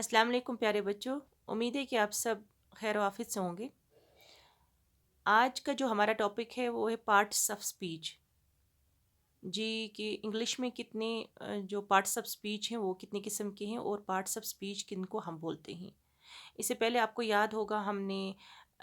अस्सलाम वालेकुम प्यारे बच्चों। उम्मीद है कि आप सब खैर वाफिज से होंगे। आज का जो हमारा टॉपिक है वो है पार्ट्स ऑफ स्पीच। जी कि इंग्लिश में कितने जो पार्ट्स ऑफ स्पीच हैं वो कितने किस्म के हैं और पार्ट्स ऑफ स्पीच किनको हम बोलते हैं। इससे पहले आपको याद होगा हमने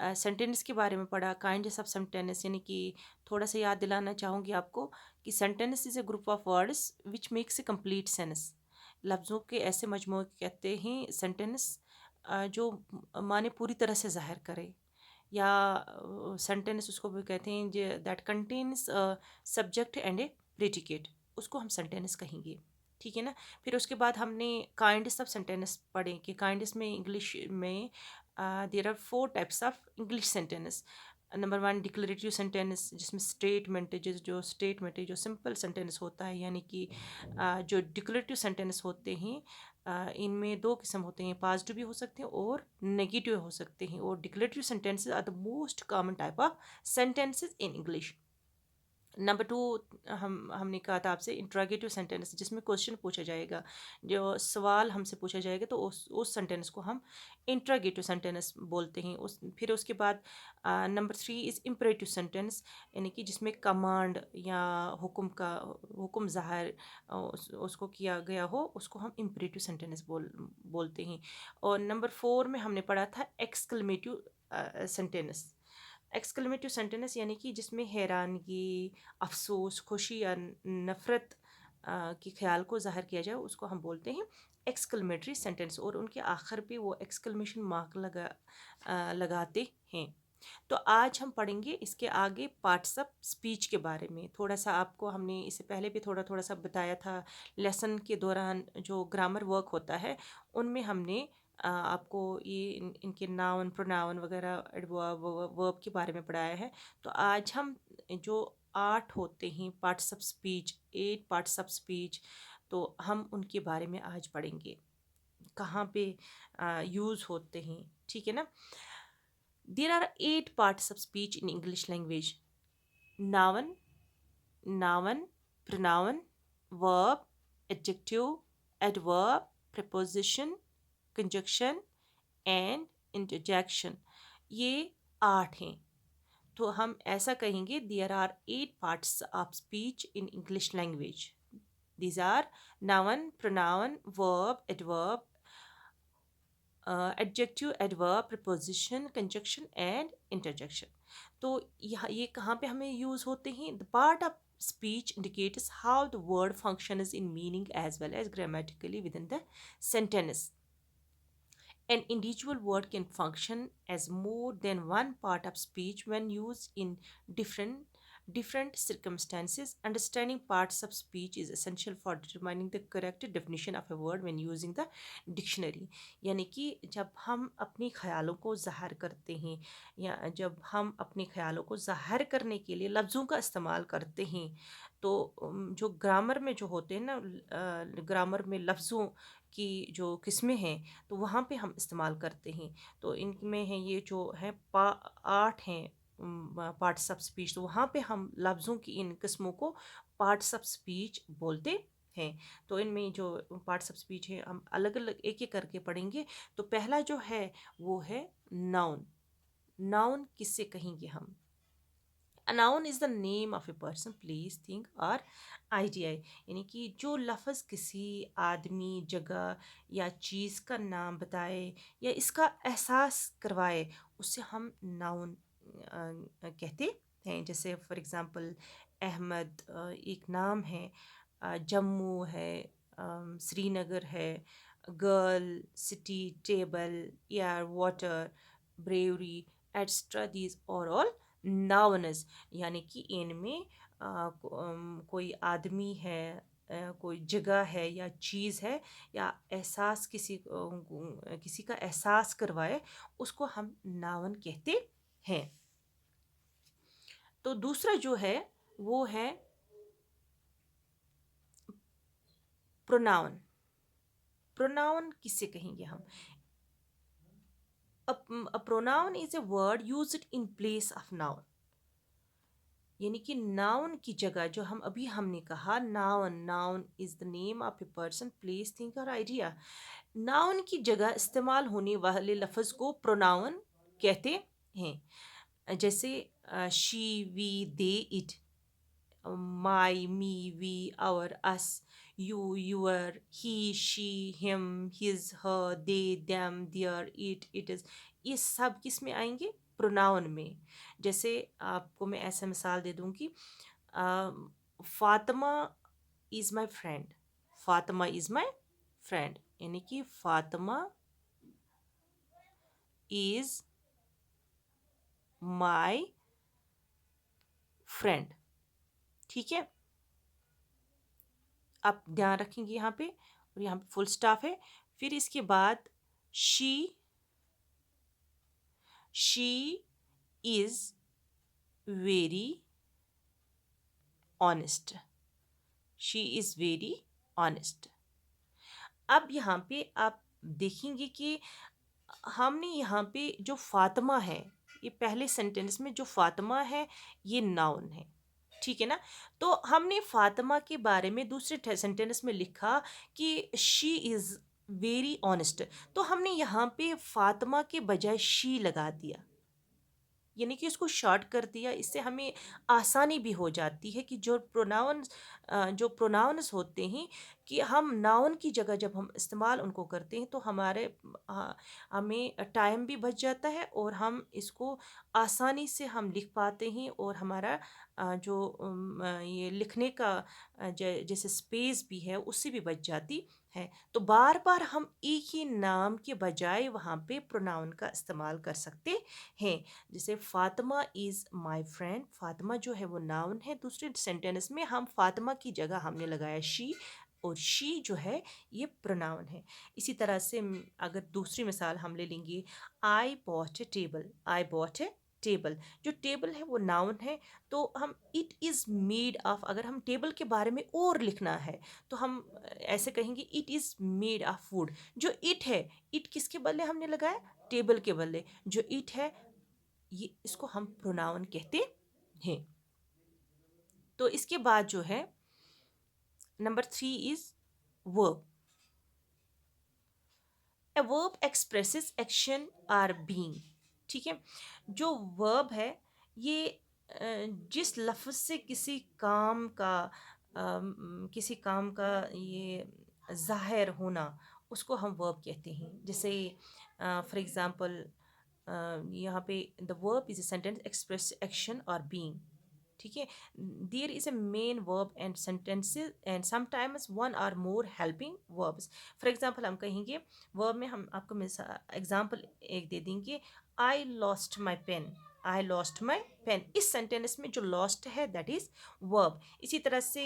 सेंटेंस के बारे में पढ़ा, काइंड्स ऑफ सेंटेंस, यानी कि थोड़ा सा याद दिलाना चाहूँगी आपको कि sentence is a group of words which makes a complete sense. लफ्ज़ों के ऐसे मजमू कहते हैं सेंटेंस जो माने पूरी तरह से ज़ाहिर करे, या सेंटेंस उसको भी कहते हैं जो that contains subject and A predicate, उसको हम सेंटेंस कहेंगे। ठीक है ना। फिर उसके बाद हमने काइंड्स ऑफ सेंटेंस पढ़े कि काइंड्स में इंग्लिश में there are four types of English sentence. Number one declarative sentence, जिसमें स्टेटमेंट है, जो स्टेटमेंट है, जो सिंपल सेंटेंस होता है, यानी कि जो डिक्लेरेटिव सेंटेंस होते हैं इनमें दो किस्म होते हैं, पॉजिटिव भी हो सकते हैं और नेगेटिव हो सकते हैं। और declarative sentences are the most common type of sentences in English. Number two, हमने कहा था आपसे इंट्रोगेटिव सेंटेंस, जिसमें क्वेश्चन पूछा जाएगा, जो सवाल हमसे पूछा जाएगा, तो उस सेंटेंस को हम इंट्रोगेटिव सेंटेंस बोलते हैं। फिर उसके बाद number three is imperative sentence, यानी कि जिसमें कमांड या हुक्म ज़ाहिर उसको किया गया हो, उसको हम इम्परेटिव सेंटेंस बोलते हैं। और नंबर फोर में हमने पढ़ा था एक्सक्लेमेटिव सेंटेंस। एक्सक्लेमेटिव सेंटेंस यानी कि जिसमें हैरानगी, अफसोस, खुशी या नफ़रत के ख्याल को ज़ाहिर किया जाए, उसको हम बोलते हैं एक्सक्लेमेटरी सेंटेंस। और उनके आखिर पे वो एक्सक्लेमेशन मार्क लगाते हैं। तो आज हम पढ़ेंगे इसके आगे पार्ट्स ऑफ स्पीच के बारे में। थोड़ा सा आपको हमने इससे पहले भी थोड़ा थोड़ा सा बताया था लेसन के दौरान, जो ग्रामर वर्क होता है उनमें हमने आपको ये इनके नाउन, प्रोनाउन वगैरह, एडवर्ब, वर्ब के बारे में पढ़ाया है। तो आज हम जो 8 होते हैं parts of speech, 8 parts of speech, तो हम उनके बारे में आज पढ़ेंगे, कहाँ पे यूज़ होते हैं। ठीक है ना। There are 8 parts of speech in English language: noun, noun, pronoun, verb, adjective, adverb, preposition, conjunction and interjection. ये 8 हैं। तो हम ऐसा कहेंगे there are 8 parts of speech in English language. These are noun, pronoun, verb, adverb, adjective, adverb, preposition, conjunction and interjection. तो यहाँ ये कहाँ पे हमें यूज़ होते हैं? The part of speech indicates how the word functions in meaning as well as grammatically within the sentence. An individual word can function as more than one part of speech when used in different circumstances. Understanding parts of speech is essential for determining the correct definition of a word when using the dictionary. यानी कि जब हम अपने ख्यालों को ज़ाहिर करते हैं, या जब हम अपने ख्यालों को ज़ाहिर करने के लिए लफ्ज़ों का इस्तेमाल करते हैं, तो जो ग्रामर में जो होते हैं ना, ग्रामर में लफ्ज़ों की जो किस्में हैं, तो वहाँ पे हम इस्तेमाल करते हैं। तो इनमें है ये जो है 8 हैं पार्ट्स ऑफ स्पीच। तो वहाँ पे हम लफ्ज़ों की इन किस्मों को पार्ट्स ऑफ स्पीच बोलते हैं। तो इनमें जो पार्ट्स ऑफ स्पीच है हम अलग अलग एक एक करके पढ़ेंगे। तो पहला जो है वो है नाउन। नाउन किससे कहेंगे हम? A noun is the name of a person, place, thing or idea, यानी कि जो लफ्ज़ किसी आदमी, जगह या चीज़ का नाम बताए या इसका एहसास करवाए, उसे हम नाउन कहते हैं। जैसे फॉर एग्ज़ाम्पल अहमद एक नाम है, जम्मू है, श्रीनगर है, girl, city, table, air, water, bravery, etcetera, these और ऑल नाउन्स। यानी कि इनमें कोई आदमी है, कोई जगह है या चीज़ है, या एहसास किसी का एहसास करवाए, उसको हम नाउन कहते हैं। तो दूसरा जो है वो है प्रोनाउन। प्रोनाउन किससे कहेंगे हम? A pronoun is a word used in place of noun. यानी कि नाउन की जगह जो अभी हमने कहा, noun, noun is the name of a person, place, thing और आइडिया। नाउन की जगह इस्तेमाल होने वाले लफ्ज़ को प्रोनाउन कहते हैं। जैसे she, we, they, it, my, me, we, our, us, you, your, he, she, him, his, her, they, them, their, it is, ये सब किस में आएंगे? प्रोनाउन में। जैसे आपको मैं ऐसा मिसाल दे दूंगी, Fatima is my friend, Fatima is my friend, यानी कि फातिमा इज़ माई फ्रेंड। ठीक है, आप ध्यान रखेंगे यहाँ पे, और यहाँ पे फुल स्टॉप है। फिर इसके बाद she is very honest, she is very honest. अब यहाँ पे आप देखेंगे कि हमने यहाँ पे जो फातिमा है, ये पहले सेंटेंस में जो फातिमा है ये नाउन है, ठीक है ना। तो हमने फातिमा के बारे में दूसरे सेंटेंस में लिखा कि शी इज़ वेरी ऑनेस्ट, तो हमने यहाँ पे फातिमा के बजाय शी लगा दिया, यानी कि उसको शॉर्ट कर दिया। इससे हमें आसानी भी हो जाती है कि जो प्रोनाउंस होते हैं, कि हम नाउन की जगह जब हम इस्तेमाल उनको करते हैं तो हमें टाइम भी बच जाता है, और हम इसको आसानी से हम लिख पाते हैं, और हमारा ये लिखने का जैसे स्पेस भी है उससे भी बच जाती है। तो बार बार हम एक ही नाम के बजाय वहाँ पे प्रोनाउन का इस्तेमाल कर सकते हैं। जैसे Fatima is my friend, Fatima जो है वो नाउन है, दूसरे सेंटेंस में हम फातिमा की जगह हमने लगाया शी, और शी जो है ये प्रोनाउन है। इसी तरह से अगर दूसरी मिसाल हम ले लेंगे, I bought A table, I bought A table, जो टेबल है वो नाउन है, तो हम इट इज़ मेड ऑफ, अगर हम टेबल के बारे में और लिखना है तो हम ऐसे कहेंगे it is made of food. जो इट है, इट किसके बदले हमने लगाया? टेबल के बदले। जो इट है ये, इसको हम प्रोनाउन कहते हैं। तो इसके बाद जो है number 3 is verb. A verb expresses action or being. ठीक है, जो वर्ब है ये जिस लफ्ज़ से किसी काम का ये ज़ाहिर होना, उसको हम वर्ब कहते हैं। जैसे फॉर एग्ज़ाम्पल यहाँ पे the verb is a sentence express action और बीइंग। ठीक है, there is a main verb and sentences and sometimes one or more helping verbs. For example हम कहेंगे वर्ब में, हम आपको एग्जांपल एक दे देंगे, I lost my pen, I lost my pen. इस सेंटेंस में जो लॉस्ट है दैट इज़ वर्ब। इसी तरह से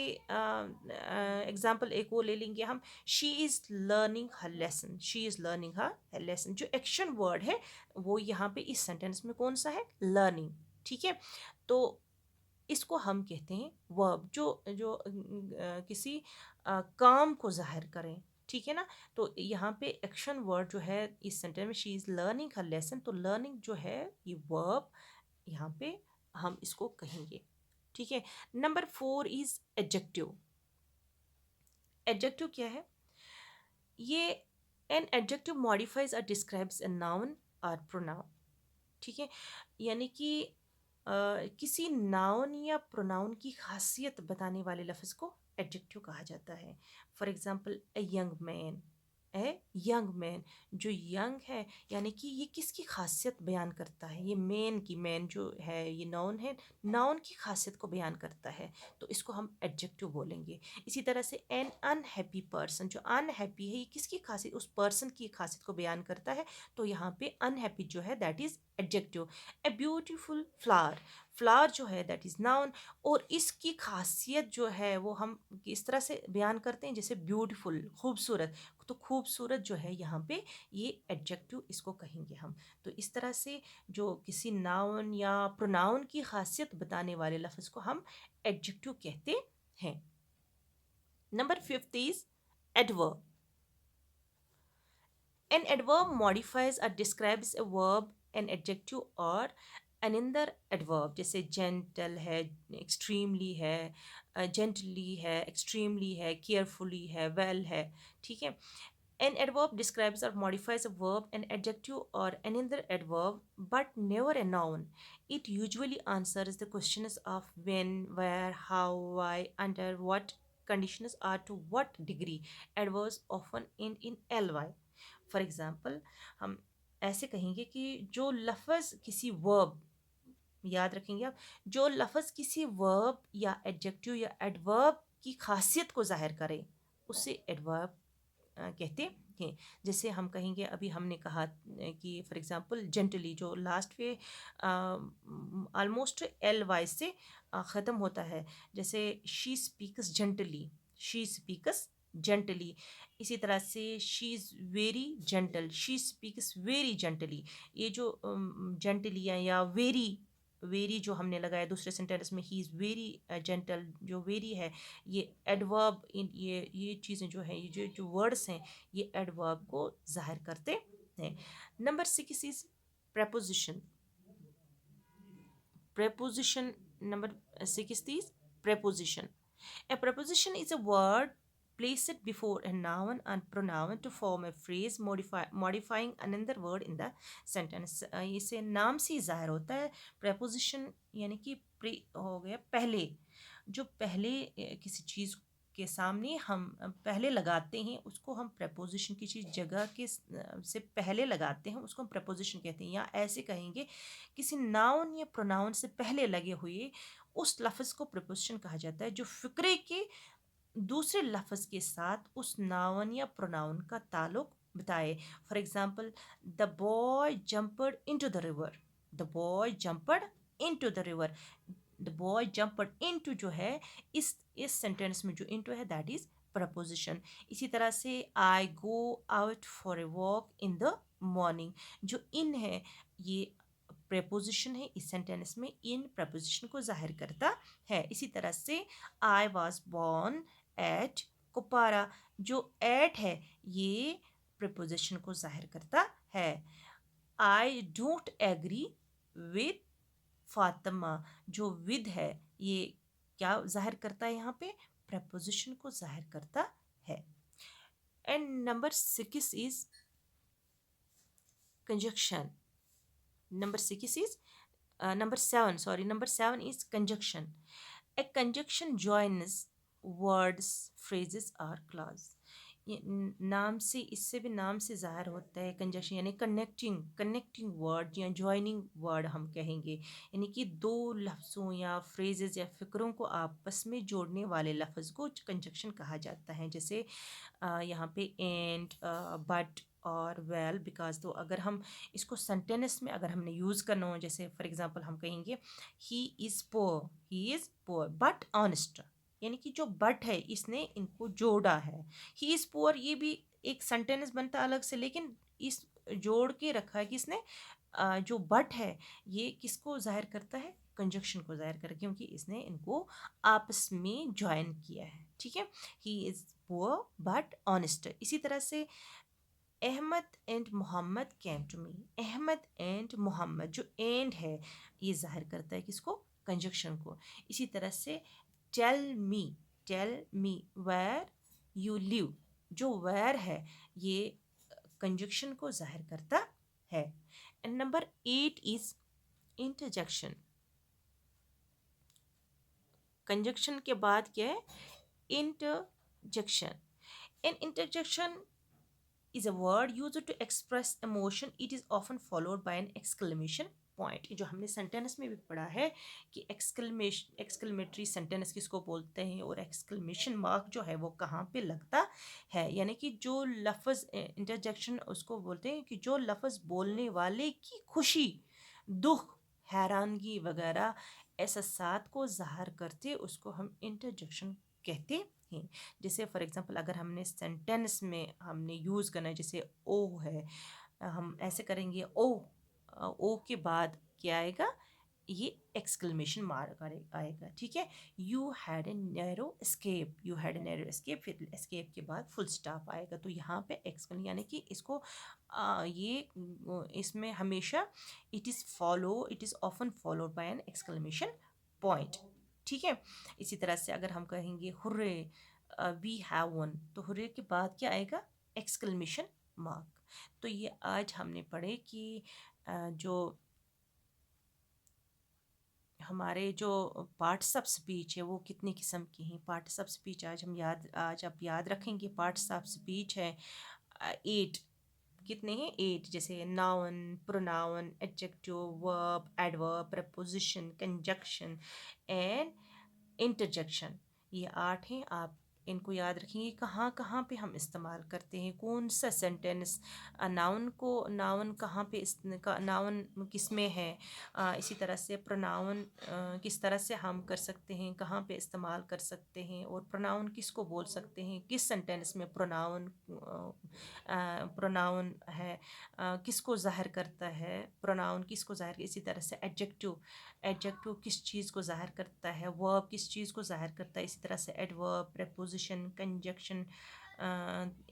एग्जांपल एक वो ले लेंगे हम, she is learning her lesson, she is learning her lesson. जो एक्शन वर्ड है वो यहाँ पे इस सेंटेंस में कौन सा है? लर्निंग। ठीक है, तो इसको हम कहते हैं वर्ब, जो जो किसी काम को जाहिर करें। ठीक है ना, तो यहाँ पे एक्शन वर्ड जो है इस सेंटेंस में, she is learning her lesson, तो लर्निंग जो है ये वर्ब यहाँ पे हम इसको कहेंगे। ठीक है, नंबर 4 इज एडजेक्टिव। एडजेक्टिव क्या है? ये एन एडजेक्टिव मॉडिफाइज और डिस्क्राइब्स ए नाउन और प्रोनाउन। ठीक है, यानी कि किसी नाउन या प्रोनाउन की खासियत बताने वाले लफ्ज़ को एडजेक्टिव कहा जाता है। For example a young man, a young man, जो यंग है यानी कि ये किसकी खासियत बयान करता है? ये मैन की, मैन जो है ये नाउन है, नाउन की खासियत को बयान करता है, तो इसको हम एडजेक्टिव बोलेंगे। इसी तरह से एन अनहैप्पी पर्सन, जो अनहैप्पी है ये किसकी खासियत? उस पर्सन की खासियत को बयान करता है, तो यहाँ पे अनहैप्पी जो है that is adjective. A beautiful flower, flower जो है दैट इज़ नाउन, और इसकी खासियत जो है वो हम इस तरह से बयान करते हैं जैसे ब्यूटीफुल, खूबसूरत, तो खूबसूरत जो है यहाँ पे ये एडजेक्टिव इसको कहेंगे हम। तो इस तरह से जो किसी नाउन या प्रोनाउन की खासियत बताने वाले लफ्ज़ को हम एडजेक्टिव कहते हैं। Number 5 is adverb. An adverb modifies or describes a verb, an adjective, or Aninder adverb जैसे जेंटल है, एक्सट्रीमली है, जेंटली है, एक्सट्रीमली है, केयरफुली है, वेल है, ठीक है। An adverb describes or modifies a verb, an adjective, or any other adverb, but never a noun. It usually answers the questions of when, where, how, why, under what conditions, or to what degree. Adverbs often end in ly. For example, हम ऐसे कहेंगे कि जो लफ्ज़ किसी verb, याद रखेंगे आप, जो लफ्ज़ किसी वर्ब या एडजेक्टिव या एडवर्ब की खासियत को जाहिर करे उसे एडवर्ब कहते हैं। जैसे हम कहेंगे, अभी हमने कहा कि फॉर एग्जांपल जेंटली, जो लास्ट पे ऑलमोस्ट एल वाई से ख़त्म होता है, जैसे she speaks gently, she speaks gently. इसी तरह से she is very gentle, she speaks very gently. ये जो जेंटली या वेरी, वेरी जो हमने लगाया दूसरे सेंटेंस में, ही इज़ वेरी जेंटल, जो वेरी है ये एडवर्ब, इन ये चीज़ें जो हैं, ये जो वर्ड्स हैं, ये एडवर्ब को जाहिर करते हैं। Number 6 is preposition. Preposition number 6 is preposition. A preposition is a word placed before a noun and pronoun to form a phrase modifying another word in the sentence. इसे नाम से ही जाहिर होता है preposition, यानी कि प्री हो गया पहले, जो पहले किसी चीज़ के सामने हम पहले लगाते हैं उसको हम preposition, किसी जगह के से पहले लगाते हैं उसको हम preposition कहते हैं। या ऐसे कहेंगे किसी नाउन या प्रोनाउन से पहले लगे हुए उस लफ्ज़ को प्रपोजिशन कहा जाता है जो फ़िक्रे के दूसरे लफ्ज़ के साथ उस नाउन या प्रोनाउन का ताल्लुक बताए। For example, the boy jumped into the river, the boy jumped into the river, the boy jumped into जो है, इस सेंटेंस में जो इनटू है दैट इज प्रपोजिशन। इसी तरह से I go out for a walk in the morning, जो इन है ये preposition है, इस सेंटेंस में इन preposition को जाहिर करता है। इसी तरह से I was born at Kupara, जो एट है ये preposition को जाहिर करता है। I don't agree with Fatima, जो विद है ये क्या जाहिर करता है, यहाँ पे preposition को जाहिर करता है। And number 6 is conjunction. Number 7 is conjunction. A conjunction joins words, phrases or clause. ये नाम से, इससे भी नाम से ज़ाहिर होता है कंजक्शन, यानी कनेक्टिंग वर्ड या जॉइनिंग वर्ड हम कहेंगे, यानी कि दो लफ्ज़ों या फ्रेजेस या फ़िक्रों को आपस में जोड़ने वाले लफ्ज़ को कंजक्शन कहा जाता है। जैसे यहाँ पे एंड, बट और वेल, बिकॉज। तो अगर हम इसको सेंटेंस में अगर हमने यूज़ करना हो, जैसे फॉर एग्जांपल हम कहेंगे ही इज़ पुअर बट ऑनेस्ट, यानी कि जो बट है इसने इनको जोड़ा है। ही इज़ पुअर, ये भी एक सेंटेंस बनता है अलग से, लेकिन इस जोड़ के रखा है कि इसने जो बट है ये किसको जाहिर करता है, कंजक्शन को जाहिर कर, क्योंकि इसने इनको आपस में ज्वाइन किया है, ठीक है। He is poor but honest. इसी तरह से Ahmad and Mohammad came to me, Ahmad and Mohammad, जो एंड है ये जाहिर करता है किसको, कंजक्शन को। इसी तरह से tell me where you live, जो वेयर है ये कंजक्शन को जाहिर करता है। And number 8 is interjection. Conjunction के बाद क्या है, interjection. An interjection is a word used to express emotion. It is often followed by an exclamation point. जो हमने सेंटेंस में भी पढ़ा है कि एक्सक्लेमेटरी सेंटेंस किसको बोलते हैं और एक्सक्लेमेशन मार्क जो है वो कहाँ पे लगता है, यानी कि जो लफ्ज़ इंटरजेक्शन उसको बोलते हैं कि जो लफ्ज़ बोलने वाले की खुशी, दुख, हैरानगी वगैरह एहसासात को ज़ाहिर करते उसको हम इंटरजेक्शन कहते हैं। जैसे फॉर एग्जांपल अगर हमने सेंटेंस में हमने यूज़ करना है, जैसे ओ है, हम ऐसे करेंगे ओ, ओ के बाद क्या आएगा, ये एक्सक्लेमेशन मार्क आएगा, ठीक है। You had a narrow escape, you had a narrow escape, फिर एस्केप के बाद फुल स्टॉप आएगा। तो यहाँ पे एक्सक्लेम यानी कि इसको इसमें हमेशा it is often followed by an exclamation point, ठीक है। इसी तरह से अगर हम कहेंगे हुर्रे वी हैव वन, तो हुर्रे के बाद क्या आएगा, एक्सक्लेमेशन मार्क। तो ये आज हमने पढ़े कि जो हमारे जो पार्ट्स ऑफ स्पीच है वो कितनी किस्म की हैं। पार्ट्स ऑफ स्पीच आज आप याद रखेंगे, पार्ट्स ऑफ स्पीच है 8। कितने हैं, 8। जैसे noun, pronoun, adjective, verb, adverb, preposition, conjunction and interjection. ये 8 हैं। आप इनको याद रखेंगे कहाँ कहाँ पे हम इस्तेमाल करते हैं, कौन सा सेंटेंस, नाउन कहाँ पे नाउन किस में है, इसी तरह से प्रोनाउन किस तरह से हम कर सकते हैं, कहाँ पे इस्तेमाल कर सकते हैं, और प्रोनाउन किसको बोल सकते हैं, किस सेंटेंस में प्रोनाउन है, किसको ज़ाहिर करता है, प्रोनाउन किसको ज़ाहिर, इसी तरह से एडजेक्टिव किस चीज़ को ज़ाहिर करता है, वर्ब किस चीज़ को ज़ाहिर करता है, इसी तरह से एडवर्ब, प्रेपोजिशन, कंजक्शन,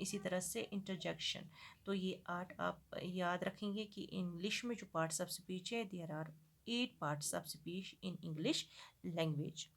इसी तरह से इंटरजेक्शन। तो ये 8 आप याद रखेंगे कि इंग्लिश में जो पार्ट्स ऑफ स्पीच है, there are 8 parts of speech in English language.